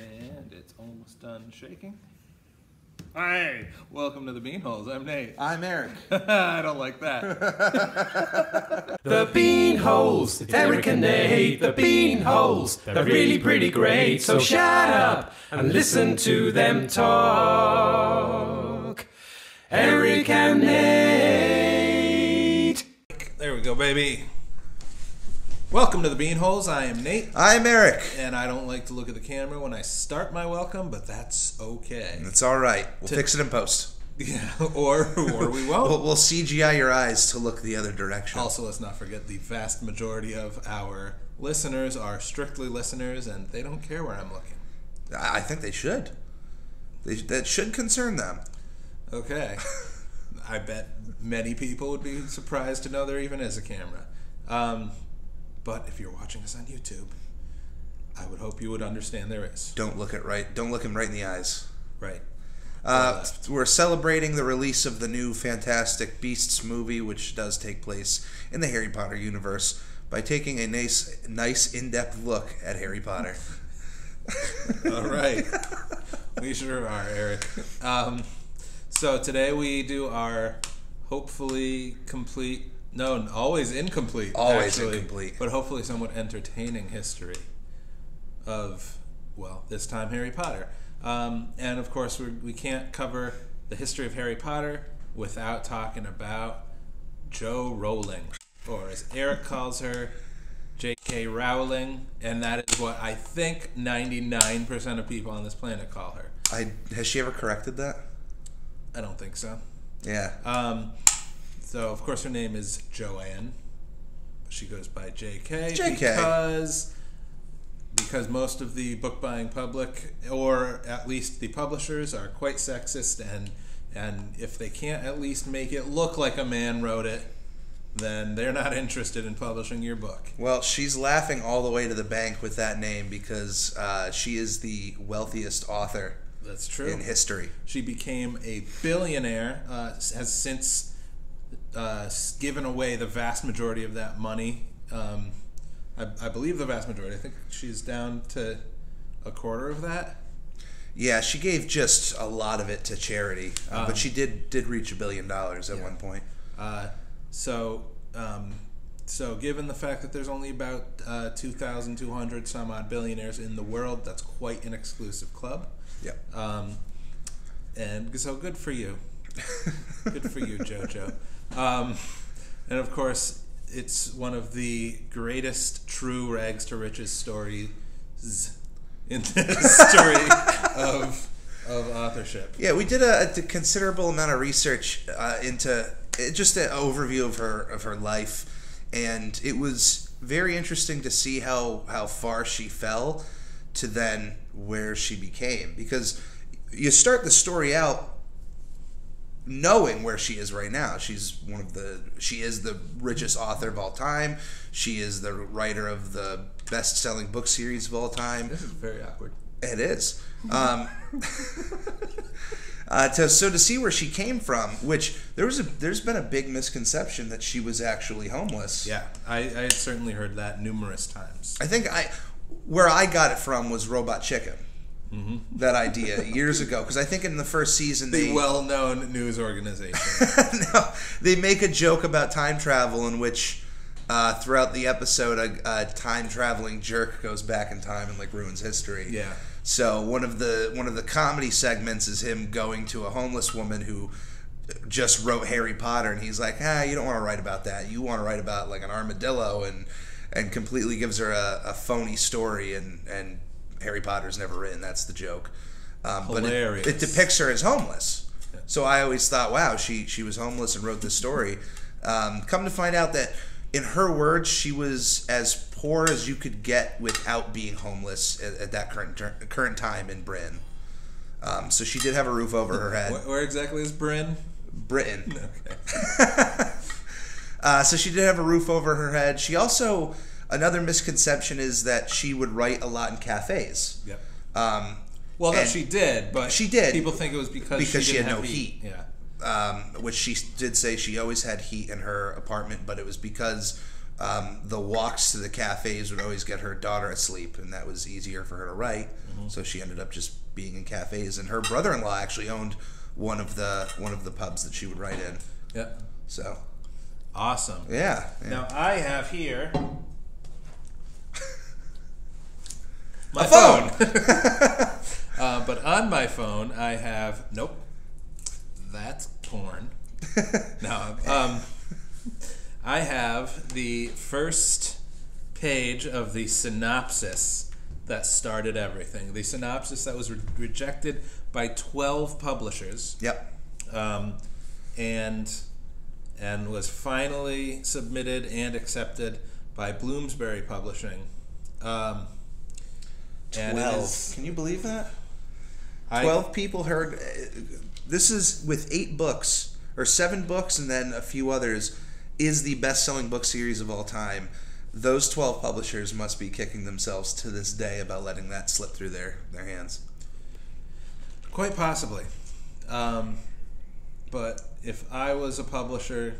And it's almost done shaking. Hi, welcome to the Beanholes. I'm Nate. I'm Eric. I don't like that. The Beanholes, it's Eric and Nate. The Beanholes, they're really pretty great. So shut up and listen to them talk. Eric and Nate. There we go, baby. Welcome to the Beanholes. I am Nate. I'm Eric. And I don't like to look at the camera when I start my welcome, but that's okay. It's all right. We'll fix it in post. Yeah, or we won't. We'll CGI your eyes to look the other direction. Also, let's not forget the vast majority of our listeners are strictly listeners, and they don't care where I'm looking. I think they should. That should concern them. Okay. I bet many people would be surprised to know there even is a camera. But if you're watching us on YouTube, I would hope you would understand there is. Don't look him right in the eyes. Right. We're celebrating the release of the new Fantastic Beasts movie, which does take place in the Harry Potter universe, by taking a nice in-depth look at Harry Potter. All right. We sure are, Eric. So today we do our hopefully complete... No, always incomplete. Always actually, incomplete. But hopefully somewhat entertaining history of, well, this time Harry Potter. And of course, we can't cover the history of Harry Potter without talking about Jo Rowling, or as Eric calls her, J.K. Rowling, and that is what I think 99% of people on this planet call her. Has she ever corrected that? I don't think so. Yeah. So, of course, her name is Joanne. She goes by J.K. Because most of the book-buying public, or at least the publishers, are quite sexist, and if they can't at least make it look like a man wrote it, then they're not interested in publishing your book. Well, she's laughing all the way to the bank with that name because she is the wealthiest author. That's true. In history. She became a billionaire, has since... given away the vast majority of that money. I believe the vast majority. I think she's down to a quarter of that. Yeah, she gave just a lot of it to charity, but she did reach $1 billion at one point. So given the fact that there's only about 2,200 some odd billionaires in the world, that's quite an exclusive club. Yeah. And so good for you. Good for you, JoJo. And of course, it's one of the greatest true rags to riches stories in the history of authorship. Yeah, we did a considerable amount of research into just an overview of her life, and it was very interesting to see how far she fell to then where she became, because you start the story out knowing where she is right now. She is the richest author of all time. She is the writer of the best-selling book series of all time. This is very awkward. It is. So to see where she came from, which there's been a big misconception that she was actually homeless. Yeah, I had certainly heard that numerous times. I think where I got it from was Robot Chicken. Mm-hmm. That idea years ago, because I think in the first season the well-known news organization. No, they make a joke about time travel in which throughout the episode a time-traveling jerk goes back in time and like ruins history. Yeah. So one of the comedy segments is him going to a homeless woman who just wrote Harry Potter, and he's like, you don't want to write about that. You want to write about like an armadillo, and completely gives her a phony story, and Harry Potter's never written. That's the joke. Hilarious. But it depicts her as homeless. Yeah. So I always thought, wow, she was homeless and wrote this story. Come to find out that, in her words, she was as poor as you could get without being homeless at that current time in Britain. So she did have a roof over her head. Where exactly is Britain? Britain. Okay. So she did have a roof over her head. She also... Another misconception is that she would write a lot in cafes. Yep. Well, no, she did, but she did. People think it was because she had didn't no have heat. Yeah. Which she did say she always had heat in her apartment, but it was because the walks to the cafes would always get her daughter asleep, and that was easier for her to write. So she ended up just being in cafes. And her brother-in-law actually owned one of the pubs that she would write in. Yep. So awesome. Yeah. Now I have here my a phone. But on my phone I have that's porn. No. I have the first page of the synopsis that started everything. The synopsis that was rejected by 12 publishers. Yep. And was finally submitted and accepted by Bloomsbury Publishing. 12. Can you believe that? 12 people heard. This is with 8 books, or 7 books, and then a few others, is the best-selling book series of all time. Those 12 publishers must be kicking themselves to this day about letting that slip through their hands. Quite possibly. But if I was a publisher,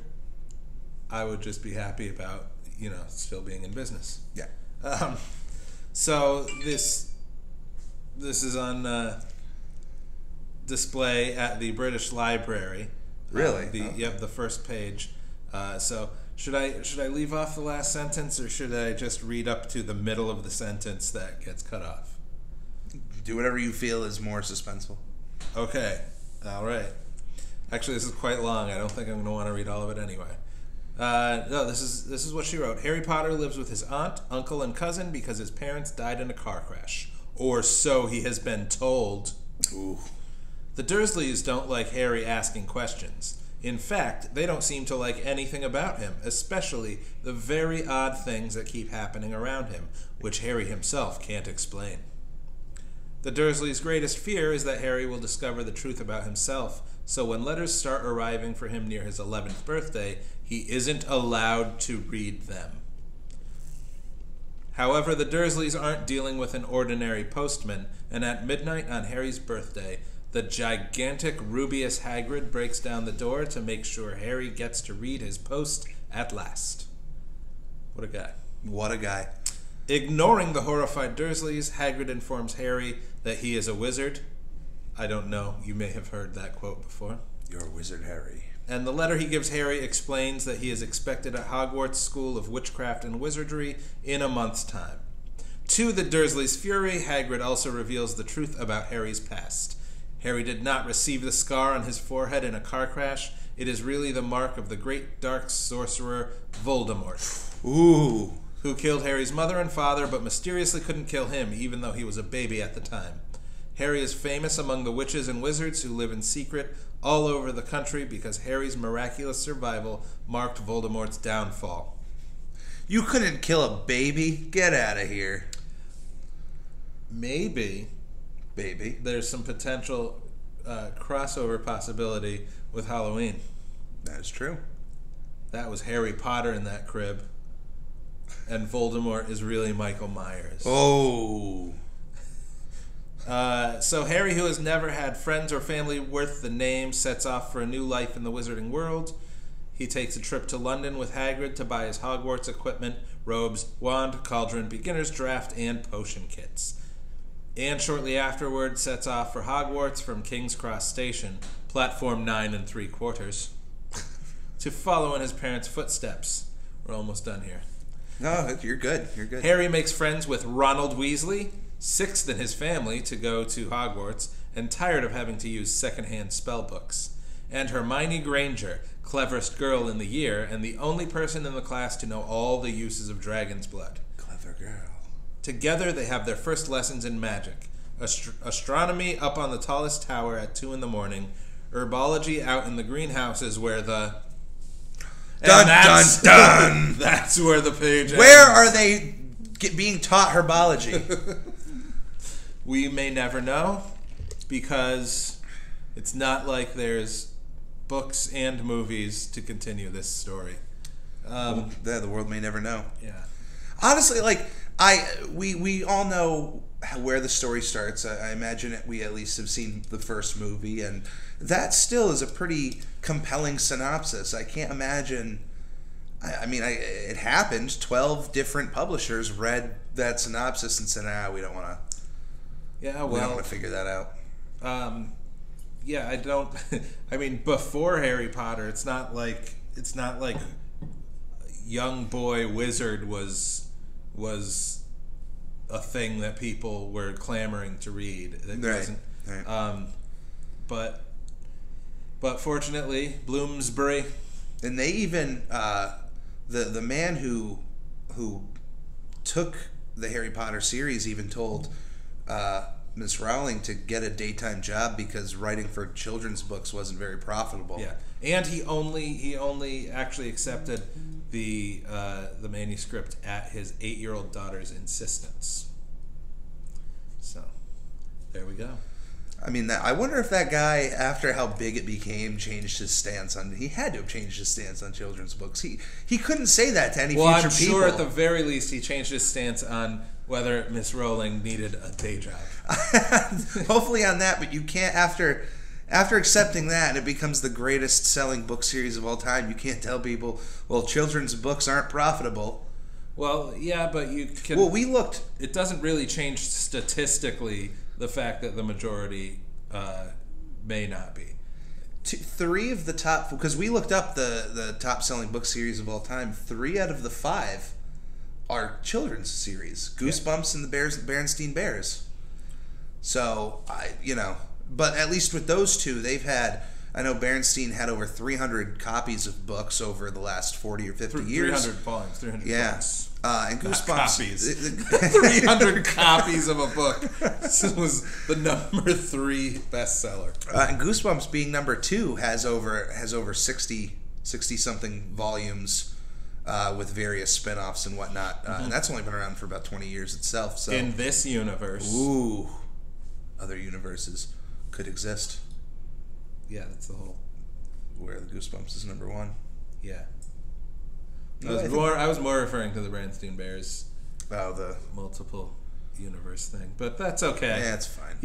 I would just be happy about, still being in business. Yeah. So this is on display at the British Library. Really? Yep, the first page. So should I leave off the last sentence, or should I just read up to the middle of the sentence that gets cut off? Do whatever you feel is more suspenseful. Okay. All right. Actually, this is quite long. I don't think I'm going to want to read all of it anyway. No, this is what she wrote. Harry Potter lives with his aunt, uncle, and cousin because his parents died in a car crash. Or so he has been told. Ooh. The Dursleys don't like Harry asking questions. In fact, they don't seem to like anything about him, especially the very odd things that keep happening around him, which Harry himself can't explain. The Dursleys' greatest fear is that Harry will discover the truth about himself, so when letters start arriving for him near his 11th birthday, he isn't allowed to read them. However, the Dursleys aren't dealing with an ordinary postman, and at midnight on Harry's birthday, the gigantic Rubeus Hagrid breaks down the door to make sure Harry gets to read his post at last. What a guy. What a guy. Ignoring the horrified Dursleys, Hagrid informs Harry that he is a wizard. I don't know. You may have heard that quote before. You're a wizard, Harry. And the letter he gives Harry explains that he is expected at Hogwarts School of Witchcraft and Wizardry in a month's time. To the Dursleys' fury, Hagrid also reveals the truth about Harry's past. Harry did not receive the scar on his forehead in a car crash. It is really the mark of the great dark sorcerer Voldemort. Ooh. Who killed Harry's mother and father, but mysteriously couldn't kill him, even though he was a baby at the time. Harry is famous among the witches and wizards who live in secret all over the country because Harry's miraculous survival marked Voldemort's downfall. You couldn't kill a baby? Get out of here. Maybe. Baby. There's some potential crossover possibility with Halloween. That is true. That was Harry Potter in that crib. And Voldemort is really Michael Myers. Oh. So Harry, who has never had friends or family worth the name, sets off for a new life in the wizarding world. He takes a trip to London with Hagrid to buy his Hogwarts equipment, robes, wand, cauldron, beginner's draft, and potion kits. And shortly afterward sets off for Hogwarts from King's Cross Station, platform 9 3/4, to follow in his parents' footsteps. We're almost done here. No, you're good. You're good. Harry makes friends with Ronald Weasley, 6th in his family to go to Hogwarts, and tired of having to use secondhand spell books. And Hermione Granger, cleverest girl in the year, and the only person in the class to know all the uses of dragon's blood. Clever girl. Together, they have their first lessons in magic. Astronomy up on the tallest tower at 2 in the morning. Herbology out in the greenhouses where the... Dun, dun, dun! That's where the page Where ends. are they being taught herbology? We may never know, because it's not like there's books and movies to continue this story. The world may never know. Yeah. Honestly, we all know where the story starts. I imagine we at least have seen the first movie, and that still is a pretty compelling synopsis. I can't imagine I mean, it happened. 12 different publishers read that synopsis and said, we don't want to. Yeah, We don't want to figure that out. Yeah, I don't. I mean, before Harry Potter, it's not like young boy wizard was a thing that people were clamoring to read. It wasn't. Right. But fortunately, Bloomsbury. And they even the man who took the Harry Potter series even told Miss Rowling to get a daytime job because writing for children's books wasn't very profitable. Yeah, and he only actually accepted the manuscript at his 8-year-old daughter's insistence. So there we go. I mean, I wonder if that guy, after how big it became, changed his stance on. He had to have changed his stance on children's books. He couldn't say that to any future people. Well, I'm sure at the very least he changed his stance on whether Miss Rowling needed a day job. Hopefully on that, but you can't after accepting that, and it becomes the greatest selling book series of all time. You can't tell people, well, children's books aren't profitable. Well, yeah, but you can. Well, we looked. It doesn't really change statistically the fact that the majority may not be. 3 of the top, because we looked up the top selling book series of all time. 3 out of the 5 are children's series. Goosebumps and the Berenstain Bears. So but at least with those 2, they've had. I know Berenstain had over 300 copies of books over the last 40 or 50 years. 300 volumes, 300 yeah. books. And Goosebumps. Not copies. 300 copies of a book. This was the number 3 bestseller. And Goosebumps, being number 2, has over 60 something volumes with various spin-offs and whatnot. And that's only been around for about 20 years itself. So in this universe. Ooh. Other universes could exist. Yeah, that's the whole. Where the Goosebumps is number 1. Yeah. No, I was more referring to the Berenstain Bears. Oh, the multiple universe thing, but that's okay. Yeah, it's fine.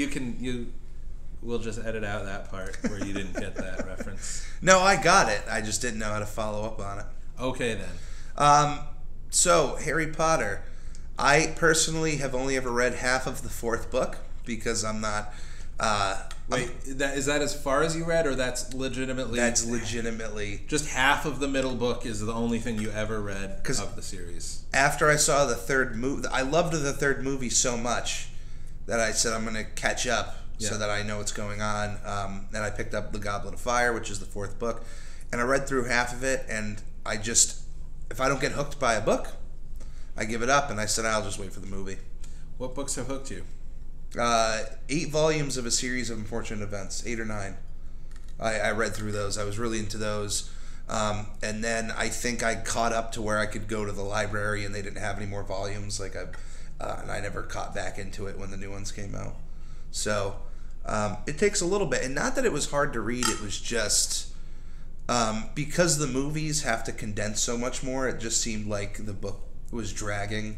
We'll just edit out that part where you didn't get that reference. No, I got it. I just didn't know how to follow up on it. Okay then. So Harry Potter. I personally have only ever read half of the 4th book because I'm not. Wait, is that as far as you read, or that's legitimately? That's legitimately just half of the middle book is the only thing you ever read of the series. After I saw the 3rd movie, I loved the 3rd movie so much that I said I'm going to catch up so that I know what's going on. And I picked up The Goblet of Fire, which is the 4th book, and I read through half of it. And if I don't get hooked by a book, I give it up. And I said I'll just wait for the movie. What books have hooked you? 8 volumes of a series of unfortunate events, 8 or 9. I read through those. I was really into those. And then I think I caught up to where I could go to the library and they didn't have any more volumes. And I never caught back into it when the new ones came out. So it takes a little bit. And not that it was hard to read. It was just because the movies have to condense so much more. It just seemed like the book was dragging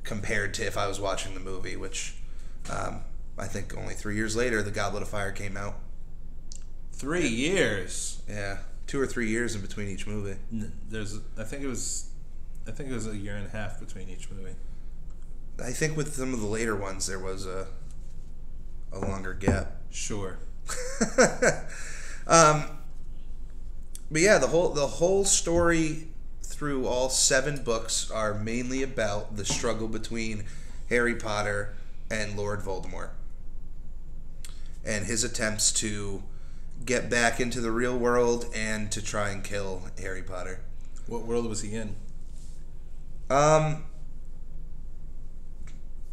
compared to if I was watching the movie, which I think only 3 years later, The Goblet of Fire came out. 3 years? Yeah, 2 or 3 years in between each movie. I think it was a year and a half between each movie. I think with some of the later ones, there was a longer gap. Sure. But yeah, the whole story through all 7 books are mainly about the struggle between Harry Potter and Lord Voldemort and his attempts to get back into the real world and to try and kill Harry Potter. What world was he in?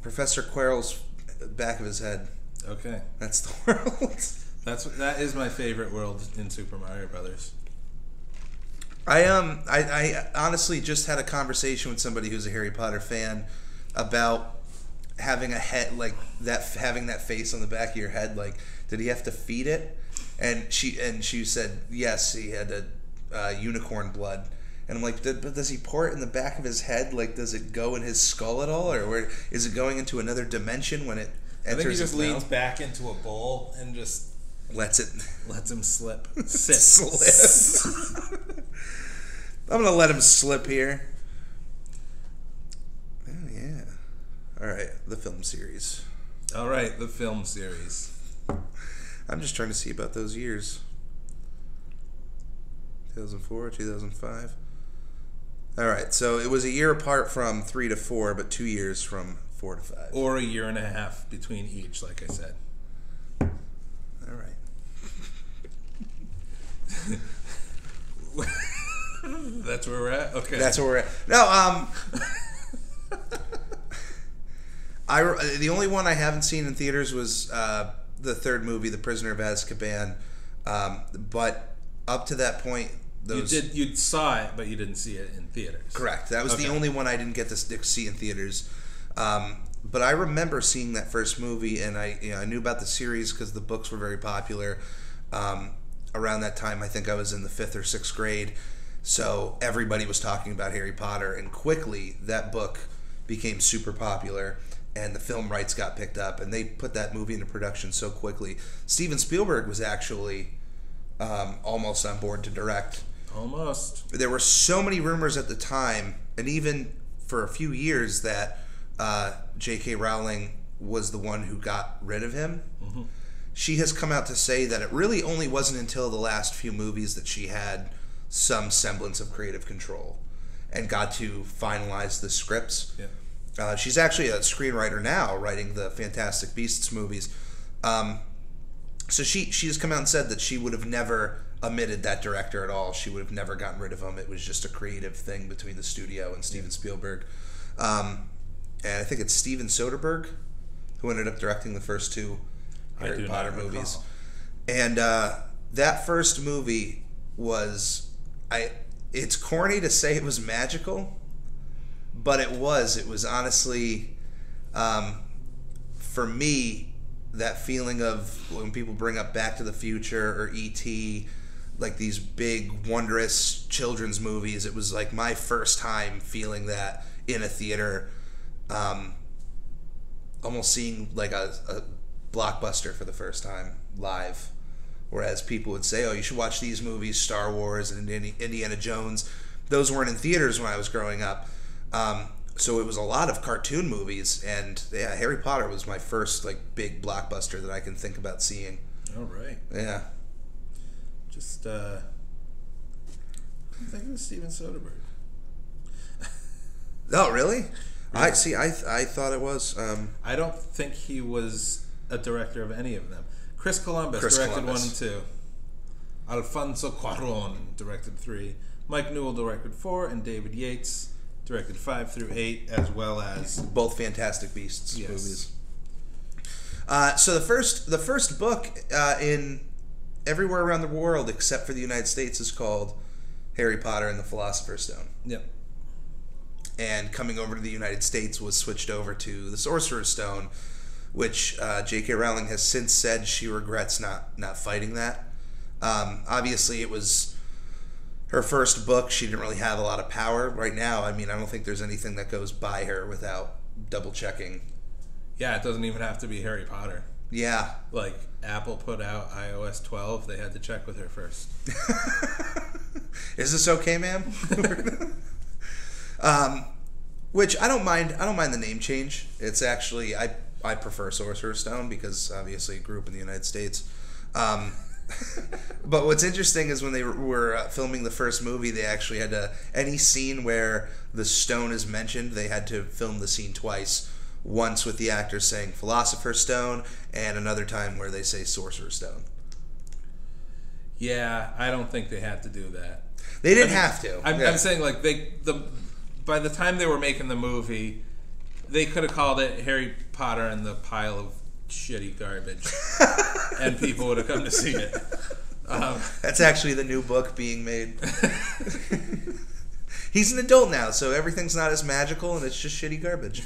Professor Quirrell's back of his head. Okay. That's the world. That is my favorite world in Super Mario Brothers. I honestly just had a conversation with somebody who's a Harry Potter fan about having a head like that, having that face on the back of your head. Like, did he have to feed it? And she said yes, he had a unicorn blood. And I'm like, but does he pour it in the back of his head? Like, does it go in his skull at all, or where is it going into another dimension when it enters? I think he just his leans mouth? back into a bowl and just lets him slip. slip. I'm gonna let him slip here. Oh yeah. All right, the film series. All right, the film series. I'm just trying to see about those years. 2004, 2005. All right, so it was a year apart from 3 to 4, but 2 years from 4 to 5. Or a year and a half between each, like I said. All right. That's where we're at? Okay. That's where we're at. No, the only one I haven't seen in theaters was the third movie, The Prisoner of Azkaban. But up to that point, you saw it, but you didn't see it in theaters. Correct. That was the only one I didn't get to see in theaters. But I remember seeing that first movie, and I knew about the series because the books were very popular. Around that time, I think I was in the 5th or 6th grade, so everybody was talking about Harry Potter, and quickly that book became super popular, and the film rights got picked up, and they put that movie into production so quickly. Steven Spielberg was actually almost on board to direct. Almost. There were so many rumors at the time, and even for a few years, that J.K. Rowling was the one who got rid of him. Mm-hmm. She has come out to say that it really only wasn't until the last few movies that she had some semblance of creative control and got to finalize the scripts. Yeah. She's actually a screenwriter now, writing the Fantastic Beasts movies. So she has come out and said that she would have never omitted that director at all. She would have never gotten rid of him. It was just a creative thing between the studio and Steven Spielberg. And I think it's Steven Soderbergh who ended up directing the first 2 Harry Potter movies. And that first movie was... it's corny to say it was magical, but it was. It was honestly, for me, that feeling of when people bring up Back to the Future or E.T., like these big, wondrous children's movies, it was like my first time feeling that in a theater, almost seeing like a blockbuster for the first time live. Whereas people would say, oh, you should watch these movies, Star Wars and Indiana Jones. Those weren't in theaters when I was growing up. So it was a lot of cartoon movies. And yeah, Harry Potter was my first like big blockbuster that I can think about seeing. All right. Yeah. Just, I'm thinking of Steven Soderbergh. Oh, really? I see. I thought it was. I don't think he was a director of any of them. Chris Columbus directed 1 and 2. Alfonso Cuarón directed 3. Mike Newell directed 4, and David Yates directed 5 through 8, as well as both Fantastic Beasts movies. So the first book in everywhere around the world except for the United States is called Harry Potter and the Philosopher's Stone. Yep. And coming over to the United States was switched over to the Sorcerer's Stone, which J.K. Rowling has since said she regrets not fighting that. Obviously, it was her first book. She didn't really have a lot of power. Right now, I mean, I don't think there's anything that goes by her without double-checking. Yeah, it doesn't even have to be Harry Potter. Yeah. Like, Apple put out iOS 12. They had to check with her first. Is this okay, ma'am? Which I don't mind. I don't mind the name change. It's actually I prefer Sorcerer's Stone because obviously it grew up in the United States. But what's interesting is when they were filming the first movie, they actually had to, any scene where the stone is mentioned, they had to film the scene twice. Once with the actors saying Philosopher's Stone, and another time where they say Sorcerer's Stone. Yeah, I don't think they had to do that. They didn't have to. I'm saying like by the time they were making the movie, they could have called it Harry Potter and the Pile of Shitty Garbage, and people would have come to see it. That's actually the new book being made. He's an adult now, so everything's not as magical, and it's just shitty garbage.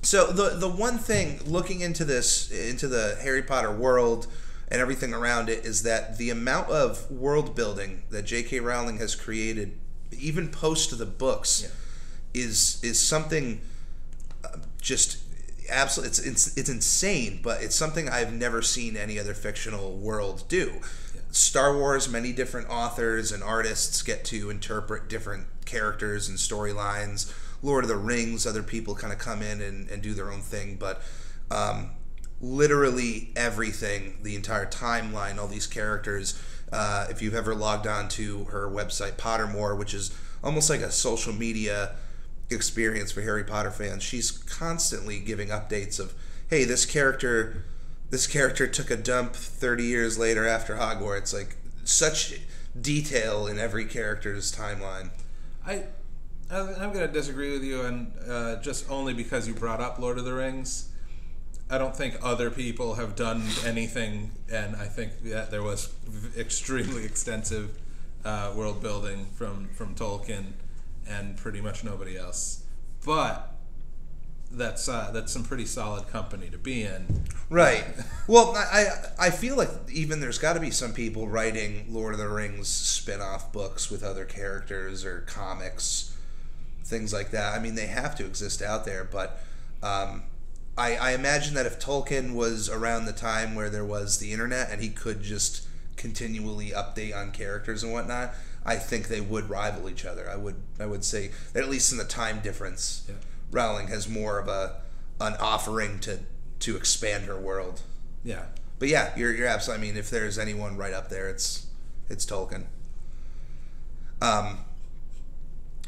So the one thing looking into the Harry Potter world and everything around it is that the amount of world building that J.K. Rowling has created, even post the books, is something just absolutely. It's insane, but it's something I've never seen any other fictional world do. Star Wars, many different authors and artists get to interpret different characters and storylines. Lord of the Rings, other people kind of come in and do their own thing, but literally everything, the entire timeline, all these characters. If you've ever logged on to her website, Pottermore, which is almost like a social media experience for Harry Potter fans, she's constantly giving updates of, hey, this character took a dump 30 years later after Hogwarts. Like, such detail in every character's timeline. I'm going to disagree with you, and just only because you brought up Lord of the Rings. I don't think other people have done anything, and I think that there was extremely extensive world building from Tolkien and pretty much nobody else. But that's some pretty solid company to be in. Right. Well, I feel like even there's got to be some people writing Lord of the Rings spin-off books with other characters or comics, things like that. I mean, they have to exist out there, but I imagine that if Tolkien was around the time where there was the internet and he could just continually update on characters and whatnot, I think they would rival each other. I would say that at least in the time difference, yeah, Rowling has more of an offering to expand her world. Yeah. But yeah, you're absolutely. I mean, if there's anyone right up there, it's Tolkien.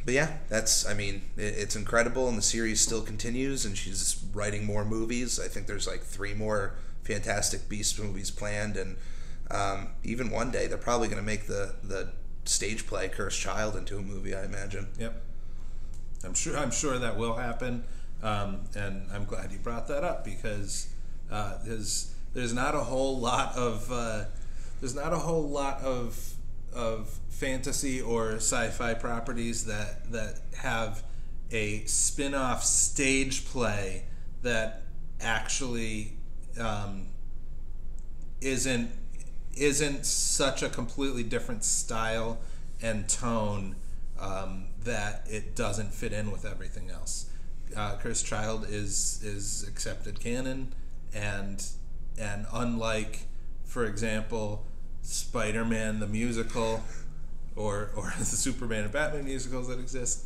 But yeah, it's incredible, and the series still continues, and she's writing more movies. I think there's like 3 more Fantastic Beasts movies planned, and even one day they're probably going to make the stage play Cursed Child into a movie, I imagine. Yep. I'm sure that will happen, and I'm glad you brought that up because there's not a whole lot of fantasy or sci-fi properties that have a spin-off stage play that actually isn't such a completely different style and tone that it doesn't fit in with everything else. Cursed Child is accepted canon, and unlike, for example, Spider-Man the musical or the Superman and Batman musicals that exist,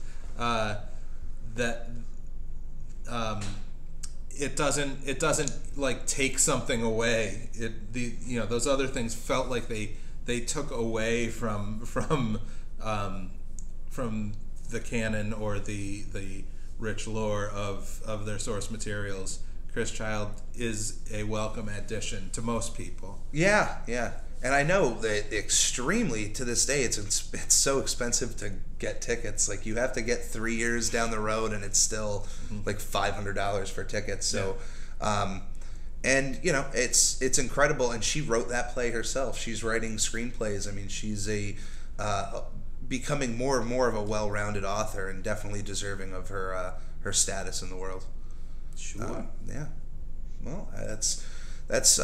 it doesn't like take something away. Those other things felt like they took away from the canon or the rich lore of their source materials. Cursed Child is a welcome addition to most people. Yeah. And I know that extremely, to this day, it's so expensive to get tickets. Like, you have to get 3 years down the road, and it's still like $500 for tickets. So, and it's incredible. And she wrote that play herself. She's writing screenplays. I mean, she's becoming more and more of a well-rounded author, and definitely deserving of her status in the world. Sure. Yeah. Well, that's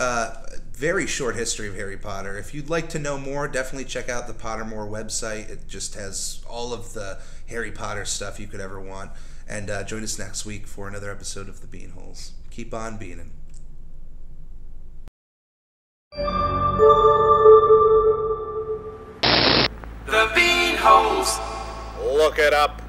very short history of Harry Potter. If you'd like to know more, definitely check out the Pottermore website. It just has all of the Harry Potter stuff you could ever want. And join us next week for another episode of The Beanholes. Keep on beaning. The Beanholes. Look it up.